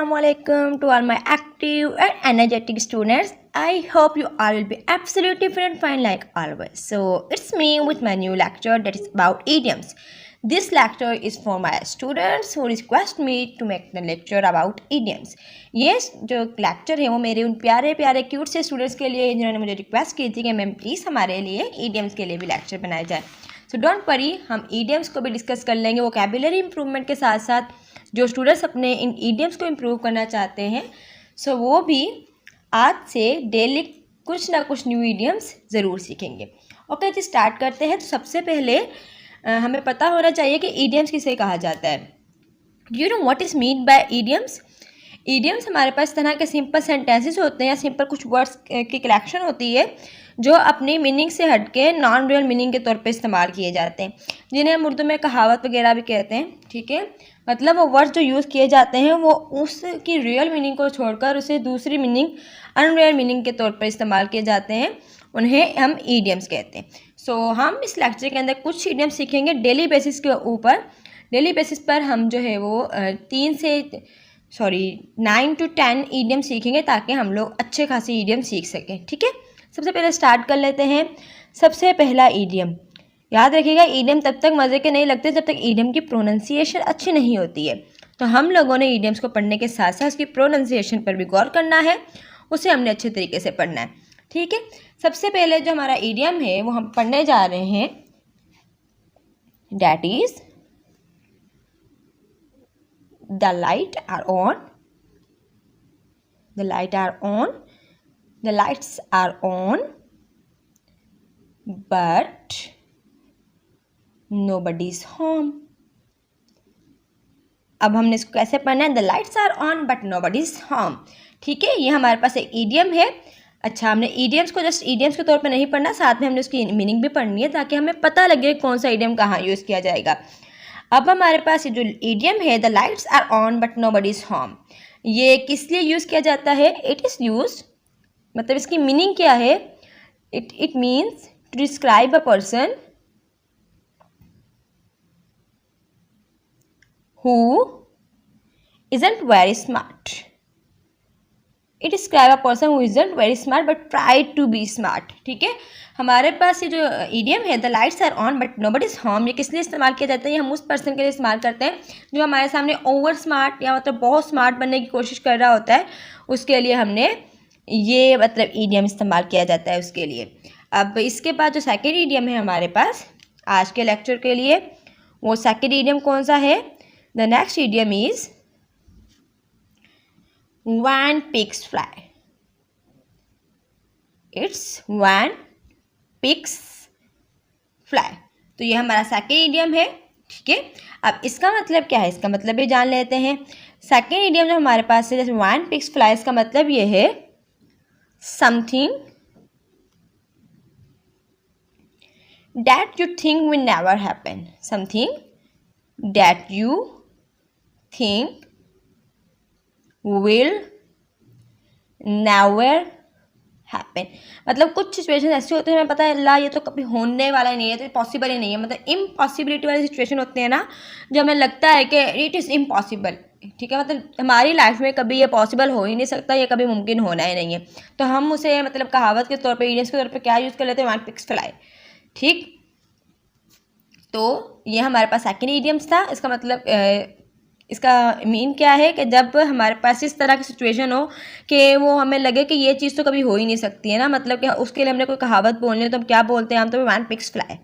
Assalamualaikum to all my active and energetic students. I hope you all will be absolutely fit and fine like always. So it's me with my new lecture that is about idioms. This lecture is for my students who request me to make the lecture about idioms. ये जो lecture है वो मेरे उन प्यारे प्यारे cute से students के लिए जिन्होंने मुझे रिक्वेस्ट की थी कि मैम प्लीज़ हमारे लिए idioms के लिए भी लेक्चर बनाया जाए. सो डोंट वरी, हम idioms को भी डिस्कस कर लेंगे. वोकैबुलरी इंप्रूवमेंट के साथ साथ जो स्टूडेंट्स अपने इन idioms को इम्प्रूव करना चाहते हैं सो वो भी आज से डेली कुछ ना कुछ न्यू idioms ज़रूर सीखेंगे. ओके जी, स्टार्ट करते हैं. तो सबसे पहले हमें पता होना चाहिए कि idioms किसे कहा जाता है. You know what is mean by idioms? idioms हमारे पास इस तरह के सिंपल सेंटेंसेस होते हैं या सिंपल कुछ वर्ड्स की कलेक्शन होती है जो अपनी मीनिंग से हटके नॉन रियल मीनिंग के तौर पे इस्तेमाल किए जाते हैं, जिन्हें हम उर्दू में कहावत वगैरह भी कहते हैं. ठीक है, मतलब वो वर्ड्स जो यूज़ किए जाते हैं वो उसकी रियल मीनिंग को छोड़कर उसे दूसरी मीनिंग अनरियल मीनिंग के तौर पर इस्तेमाल किए जाते हैं, उन्हें हम idioms कहते हैं. सो हम इस लेक्चर के अंदर कुछ idioms सीखेंगे डेली बेसिस के ऊपर. डेली बेसिस पर हम जो है वो 9 to 10 idioms सीखेंगे ताकि हम लोग अच्छे खासे idioms सीख सकें. ठीक है, सबसे पहले स्टार्ट कर लेते हैं. सबसे पहला idiom, याद रखिएगा idiom तब तक मज़े के नहीं लगते जब तक idiom की प्रोनाउंसिएशन अच्छी नहीं होती है. तो हम लोगों ने idioms को पढ़ने के साथ साथ उसकी प्रोनाउंसिएशन पर भी गौर करना है, उसे हमने अच्छे तरीके से पढ़ना है. ठीक है, सबसे पहले जो हमारा idiom है वो हम पढ़ने जा रहे हैं, that is the light are on, the light are on, the lights are on, but nobody's home. अब हमने इसको कैसे पढ़ना है? the lights are on but nobody's home. ठीक है, ये हमारे पास एक idiom है. अच्छा, हमने idioms को जस्ट idioms के तौर पे नहीं पढ़ना, साथ में हमने उसकी मीनिंग भी पढ़नी है ताकि हमें पता लगे कौन सा idiom कहाँ यूज़ किया जाएगा. अब हमारे पास ये जो idiom है the lights are on but nobody is home, ये किस लिए यूज़ किया जाता है? इट इज़ यूज, मतलब इसकी मीनिंग क्या है? It means to describe a person who isn't very smart. It describe a person who isn't very smart but try to be smart. ठीक है, हमारे पास ये जो idiom है the lights are on but nobody is home, ये किस लिए इस्तेमाल किया जाता है? ये हम उस पर्सन के लिए इस्तेमाल करते हैं जो हमारे सामने ओवर स्मार्ट या मतलब बहुत स्मार्ट बनने की कोशिश कर रहा होता है, उसके लिए हमने ये मतलब idiom इस्तेमाल किया जाता है उसके लिए. अब इसके बाद जो सेकेंड idiom है हमारे पास आज के लेक्चर के लिए, वो सेकेंड idiom कौन सा है? The next idiom is when pigs fly. It's when pigs fly. तो ये हमारा सेकेंड idiom है. ठीक है, अब इसका मतलब क्या है? इसका मतलब भी जान लेते हैं. सेकेंड idiom जो हमारे पास है जैसे when pigs fly, इसका मतलब ये है something that you think will never happen. Something that you think will never happen. मतलब कुछ सिचुएशन ऐसी होती है हमें पता है ला ये तो कभी होने वाला ही नहीं है, तो पॉसिबल ही नहीं है, मतलब इम्पॉसिबिलिटी वाली सिचुएशन होती है ना, जो हमें लगता है कि इट इज़ इम्पॉसिबल. ठीक है, मतलब हमारी लाइफ में कभी ये पॉसिबल हो ही नहीं सकता, ये कभी मुमकिन होना ही नहीं है, तो हम उसे मतलब कहावत के तौर पे idioms के तौर पे क्या यूज़ कर लेते हैं? One pigs fly. ठीक, तो ये हमारे पास सेकेंड idioms था. इसका मतलब इसका मीन क्या है कि जब हमारे पास इस तरह की सिचुएशन हो कि वो हमें लगे कि ये चीज़ तो कभी हो ही नहीं सकती है ना, मतलब कि उसके लिए हमने कोई कहावत बोलनी है तो हम क्या बोलते हैं? हम तो वन पिग्स फ्लाई.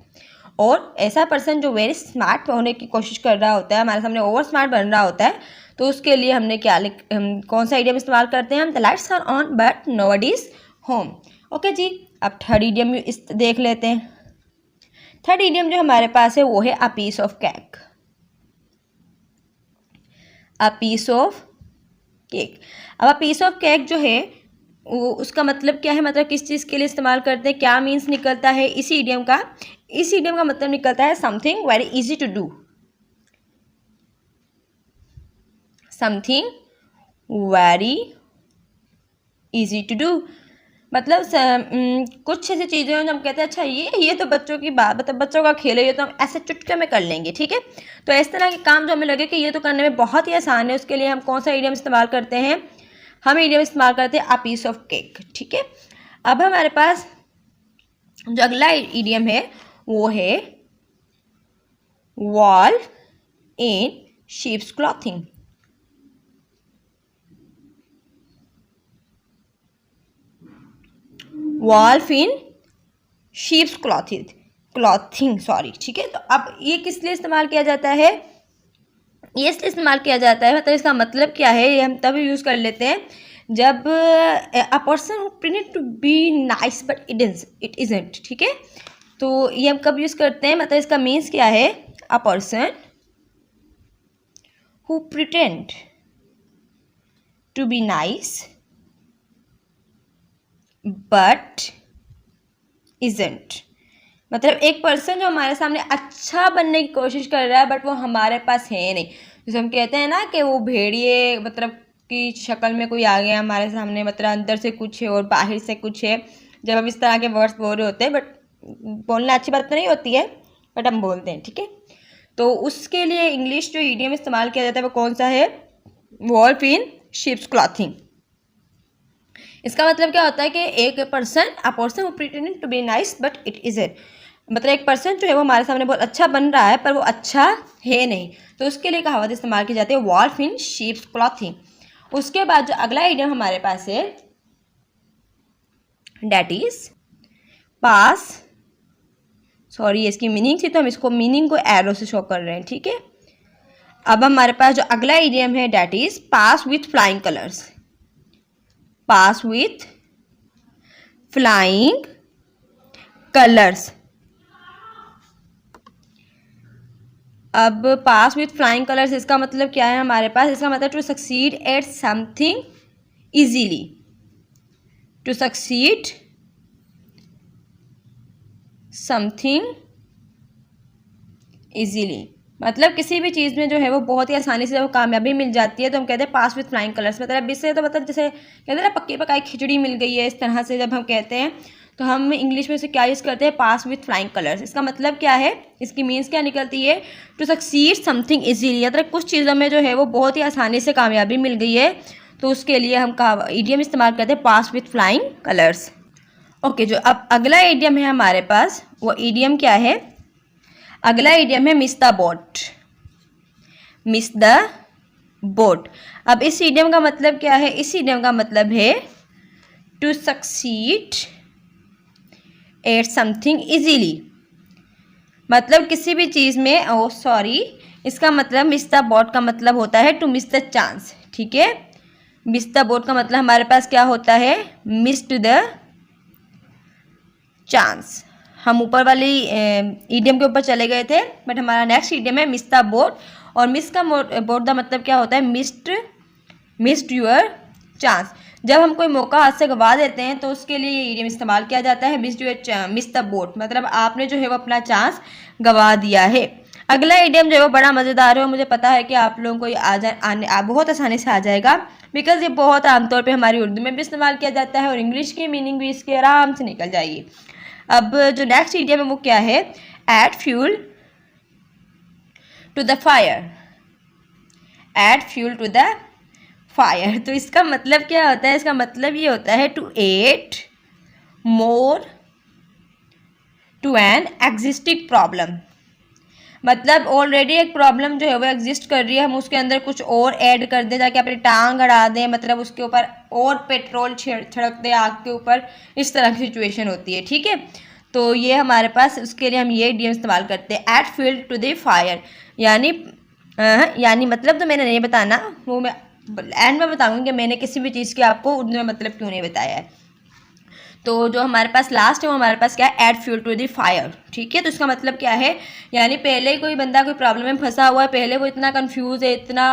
और ऐसा पर्सन जो वेरी स्मार्ट होने की कोशिश कर रहा होता है, हमारे सामने ओवर स्मार्ट बन रहा होता है, तो उसके लिए हमने हम कौन सा idiom इस्तेमाल करते हैं? हम the lights are on but nobody is home. Okay जी, अब थर्ड idiom इस देख लेते हैं. थर्ड idiom जो हमारे पास है वो है a piece of cake. A piece of cake. अब अ पीस ऑफ केक जो है वो उसका मतलब क्या है? मतलब किस चीज़ के लिए इस्तेमाल करते हैं? क्या मीन्स निकलता है इसी idiom का? इस idiom का मतलब निकलता है something very easy to do. Something very easy to do, मतलब कुछ ऐसी चीज़ें हैं जो हम कहते हैं अच्छा ये तो बच्चों की बात, मतलब बच्चों का खेल है, ये तो हम ऐसे चुटके में कर लेंगे, ठीक है। तो इस तरह के काम जो हमें लगे कि ये तो करने में बहुत ही आसान है, उसके लिए हम कौन सा इडियम इस्तेमाल करते हैं, हम इडियम इस्तेमाल करते हैं अ पीस ऑफ केक, ठीक है। अब हमारे पास जो अगला इडियम है वो है wall in sheep's clothing. Wolf in sheep's clothing sorry, ठीक है। तो अब ये किस लिए इस्तेमाल किया जाता है, ये इसलिए इस्तेमाल किया जाता है, मतलब इसका मतलब क्या है, ये हम तभी यूज़ कर लेते हैं जब a person who pretend to be nice but it isn't, ठीक है। तो ये हम कब यूज़ करते हैं, मतलब इसका मीन्स क्या है, a person who pretend to be nice but isn't, मतलब एक पर्सन जो हमारे सामने अच्छा बनने की कोशिश कर रहा है बट वो हमारे पास है नहीं। जैसे हम कहते हैं ना कि वो भेड़िए मतलब की शक्ल में कोई आ गया हमारे सामने, मतलब अंदर से कुछ है और बाहर से कुछ है। जब हम इस तरह के वर्ड्स बोल रहे होते हैं, बट बोलना अच्छी बात तो नहीं होती है, बट हम बोलते हैं, ठीक है। तो उसके लिए इंग्लिश जो इडियम इस्तेमाल किया जाता है वो कौन सा है, वॉल्फ इन शीप्स क्लॉथिंग। इसका मतलब क्या होता है कि एक person a person who pretending to be nice but it isn't, मतलब एक पर्सन जो है वो हमारे सामने बहुत अच्छा बन रहा है पर वो अच्छा है नहीं, तो उसके लिए कहावत इस्तेमाल की जाती है वॉल्फ इन शीप्स क्लॉथिंग। उसके बाद जो अगला इडियम हमारे पास है डैट इज पास, सॉरी इसकी मीनिंग थी तो हम इसको मीनिंग को एरो से शो कर रहे हैं, ठीक है। अब हमारे पास जो अगला इडियम है that is pass with flying colours. Pass with flying colours. अब पास विथ फ्लाइंग कलर्स इसका मतलब क्या है हमारे पास, इसका मतलब to succeed at something easily, to succeed something easily, मतलब किसी भी चीज़ में जो है वो बहुत ही आसानी से जब कामयाबी मिल जाती है तो हम कहते हैं पास विथ फ्लाइंग कलर्स। मतलब इससे तो मतलब जैसे कहते हैं ना पक्की पकाई खिचड़ी मिल गई है, इस तरह से जब हम कहते हैं तो हम इंग्लिश में से क्या यूज़ करते हैं, पास विथ फ्लाइंग कलर्स। इसका मतलब क्या है, इसकी मीन्स क्या निकलती है, टू सक्सीड समथिंग इजीली, मतलब कुछ चीज़ों में जो है वो बहुत ही आसानी से कामयाबी मिल गई है तो उसके लिए हम इडियम इस्तेमाल करते हैं pass with flying colours. Okay, जो अब अगला इडियम है हमारे पास वो इडियम क्या है, अगला इडियम है miss the boat. Miss the boat. अब इस इडियम का मतलब क्या है, इस इडियम का मतलब है to succeed at something easily, मतलब किसी भी चीज़ में इसका मतलब मिस द बोट का मतलब होता है टू मिस द चांस, ठीक है। मिस द बोट का मतलब हमारे पास क्या होता है, मिस टू द चांस। हम ऊपर वाली इडियम के ऊपर चले गए थे, बट हमारा नेक्स्ट इडियम है मिस द बोट, और मिस का बोट का मतलब क्या होता है, मिस्ड योर चांस। जब हम कोई मौका हाथ से गवा देते हैं तो उसके लिए ये इडियम इस्तेमाल किया जाता है मिस द बोट, मतलब आपने जो है वो अपना चांस गवा दिया है। अगला इडियम जो है वो बड़ा मज़ेदार है और मुझे पता है कि आप लोगों को ये बहुत आसानी से आ जाएगा, बिकॉज ये बहुत आमतौर पे हमारी उर्दू में भी इस्तेमाल किया जाता है और इंग्लिश की मीनिंग भी इसके आराम से निकल जाएगी। अब जो नेक्स्ट इडियम है वो क्या है, add fuel to the fire. Add fuel to the fire, तो इसका मतलब क्या होता है, इसका मतलब ये होता है to add more to an existing problem, मतलब ऑलरेडी एक प्रॉब्लम जो है वो एग्जिस्ट कर रही है, हम उसके अंदर कुछ और ऐड कर दें ताकि अपनी टांग अड़ा दें, मतलब उसके ऊपर और पेट्रोल छिड़क दें आग के ऊपर, इस तरह की सिचुएशन होती है, ठीक है। तो ये हमारे पास उसके लिए हम ये इडियम इस्तेमाल करते हैं add fuel to the fire, यानी मतलब तो मैंने नहीं बताना, वो मैं एंड में बताऊंगी कि मैंने किसी भी चीज़ के आपको उर्दू में मतलब क्यों नहीं बताया है। तो जो हमारे पास लास्ट है वो हमारे पास क्या है, add fuel to the fire, ठीक है। तो इसका मतलब क्या है, यानी पहले ही कोई बंदा कोई प्रॉब्लम में फंसा हुआ है, पहले वो इतना कंफ्यूज है, इतना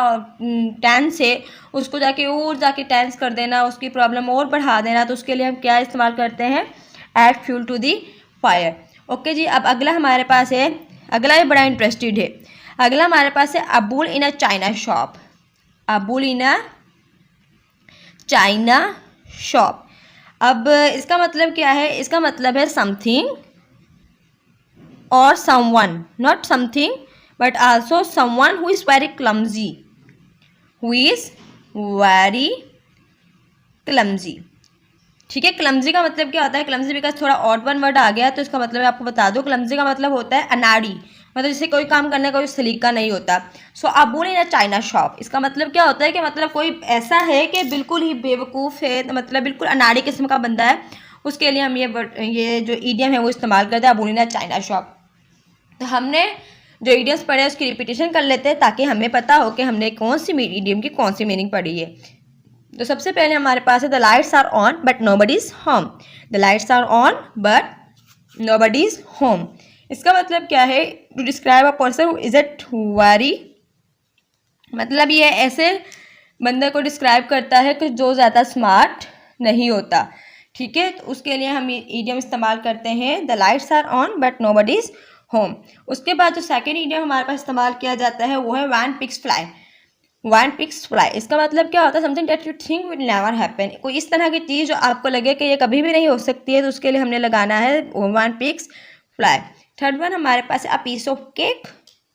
टेंस है, उसको जाके टेंस कर देना, उसकी प्रॉब्लम और बढ़ा देना, तो उसके लिए हम क्या इस्तेमाल करते हैं, add fuel to the fire. Okay जी, अब अगला हमारे पास है, अगला भी बड़ा इंटरेस्टेड है, अगला हमारे पास है a bull in a China shop. A bull in a China shop. अब इसका मतलब क्या है, इसका मतलब है समथिंग और someone, not something but also someone who is very clumsy, who is very clumsy. ठीक है, क्लमजी का मतलब क्या होता है, क्लमजी बिकॉज थोड़ा ऑड वन वर्ड आ गया तो इसका मतलब आपको बता दो, क्लमजी का मतलब होता है अनाड़ी, मतलब जैसे कोई काम करने का कोई सलीका नहीं होता। सो अबून इन अ चाइना शॉप, इसका मतलब क्या होता है कि मतलब कोई ऐसा है कि बिल्कुल ही बेवकूफ़ है, मतलब बिल्कुल अनाड़ी किस्म का बंदा है, उसके लिए हम ये जो ईडियम है वो इस्तेमाल करते हैं, अबून इन अ चाइना शॉप। तो हमने जो ईडियम्स पढ़े हैं उसकी रिपीटेशन कर लेते हैं ताकि हमें पता हो कि हमने कौन सी ईडियम की कौन सी मीनिंग पढ़ी है। तो सबसे पहले हमारे पास है the lights are on but nobody is home. The lights are on but nobody is home, इसका मतलब क्या है, to describe a person is it very, मतलब ये ऐसे बंदे को डिस्क्राइब करता है कि जो ज़्यादा स्मार्ट नहीं होता। ठीक है, तो उसके लिए हम ईडियम इस्तेमाल करते हैं the lights are on but nobody is home. उसके बाद जो सेकेंड ईडियम हमारे पास इस्तेमाल किया जाता है वो है when pigs fly. When pigs fly, इसका मतलब क्या होता है, something that you think will never happen, कोई इस तरह की चीज़ जो आपको लगे कि ये कभी भी नहीं हो सकती है, तो उसके लिए हमने लगाना है when pigs fly. Third one हमारे पास है a piece of cake.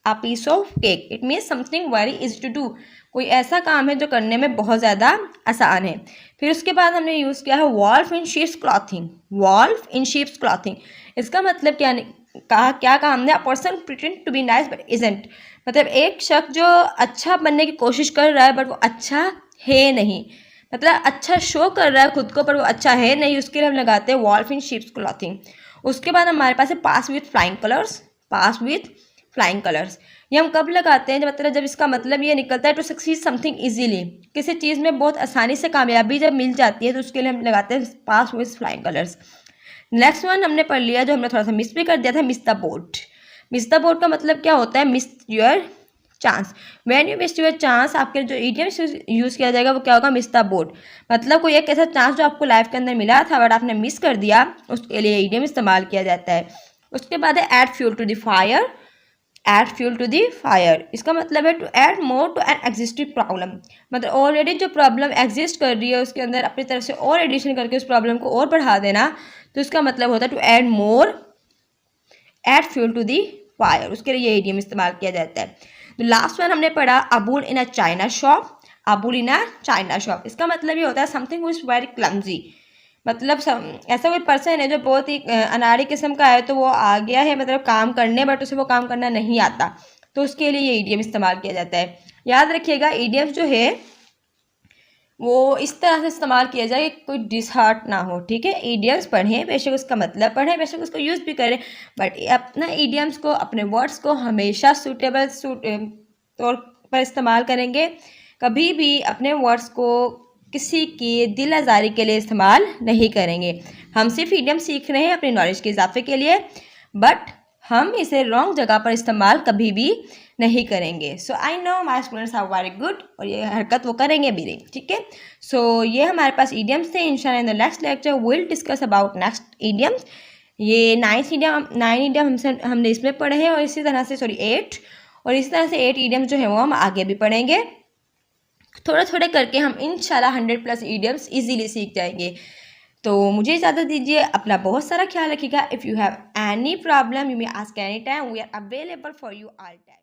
A piece of cake it means something very easy to do, कोई ऐसा काम है जो करने में बहुत ज़्यादा आसान है। फिर उसके बाद हमने यूज़ किया है wolf in sheep's clothing. Wolf in sheep's clothing, इसका मतलब क्या कहा हमने, a person pretend to be nice but isn't, मतलब एक शख्स जो अच्छा बनने की कोशिश कर रहा है बट वो अच्छा है नहीं, मतलब अच्छा शो कर रहा है खुद को पर वो अच्छा है नहीं, उसके लिए हम लगाते हैं वॉल्फ इन शीप्स क्लॉथिंग। उसके बाद हमारे पास है pass with flying colours. Pass with flying colours, ये हम कब लगाते हैं, जब इसका मतलब ये निकलता है टू सक्सीड समथिंग इजीली, किसी चीज़ में बहुत आसानी से कामयाबी जब मिल जाती है तो उसके लिए हम लगाते हैं pass with flying colours. Next one हमने पढ़ लिया जो हमने थोड़ा सा मिस भी कर दिया था, miss the boat. Miss the boat का मतलब क्या होता है, miss your chance. When you miss your chance, आपके जो ईडियम यूज़ किया जाएगा वो क्या होगा, मिस द बोट, मतलब कोई एक ऐसा चांस जो आपको लाइफ के अंदर मिला था बट आपने मिस कर दिया, उसके लिए ईडियम इस्तेमाल किया जाता है। उसके बाद है add fuel to the fire. Add fuel to the fire, इसका मतलब है to add more to an existing problem, मतलब ऑलरेडी जो प्रॉब्लम एग्जिस्ट कर रही है उसके अंदर अपनी तरफ से और एडिशन करके उस प्रॉब्लम को और बढ़ा देना, तो इसका मतलब होता है to add more, add fuel to the fire, उसके लिए ये इडियम इस्तेमाल किया जाता है। तो लास्ट वन हमने पढ़ा अबूल इन a China shop. Abul in a China shop, इसका मतलब ये होता है समथिंग विच वेरी क्लमजी, मतलब ऐसा कोई पर्सन है जो बहुत ही अनाड़ी किस्म का है, तो वो आ गया है मतलब काम करने बट उसे वो काम करना नहीं आता, तो उसके लिए ये ईडियम इस्तेमाल किया जाता है। याद रखिएगा ईडियम्स जो है वो इस तरह से इस्तेमाल किया जाए कि कोई डिसहार्ट ना हो। ठीक है, ईडियम्स पढ़ें, बेशक उसका मतलब पढ़ें, बेशक उसको यूज़ भी करें, बट अपना ईडियम्स को, अपने वर्ड्स को हमेशा सूटेबल तौर पर इस्तेमाल करेंगे, कभी भी अपने वर्ड्स को किसी की दिल आज़ारी के लिए इस्तेमाल नहीं करेंगे। हम सिर्फ ईडियम सीख रहे हैं अपनी नॉलेज के इजाफे के लिए, बट हम इसे रॉन्ग जगह पर इस्तेमाल कभी भी नहीं करेंगे। So I know my students are very good, और ये हरकत वो करेंगे भी नहीं। ठीक है, सो ये हमारे पास ईडियम्स थे। इंशाल्लाह in the next lecture will discuss about next idioms. ये 9 ईडियम हमने इसमें पढ़े हैं, और इसी तरह से 8, और इसी तरह से 8 ईडियम्स जो है वो हम आगे भी पढ़ेंगे। थोड़े थोड़े करके हम इंशाल्लाह 100+ ईडियम्स इजीली सीख जाएंगे। तो मुझे इजाज़त दीजिए, अपना बहुत सारा ख्याल रखिएगा। If you have any problem you may ask any time, we are available for you all time.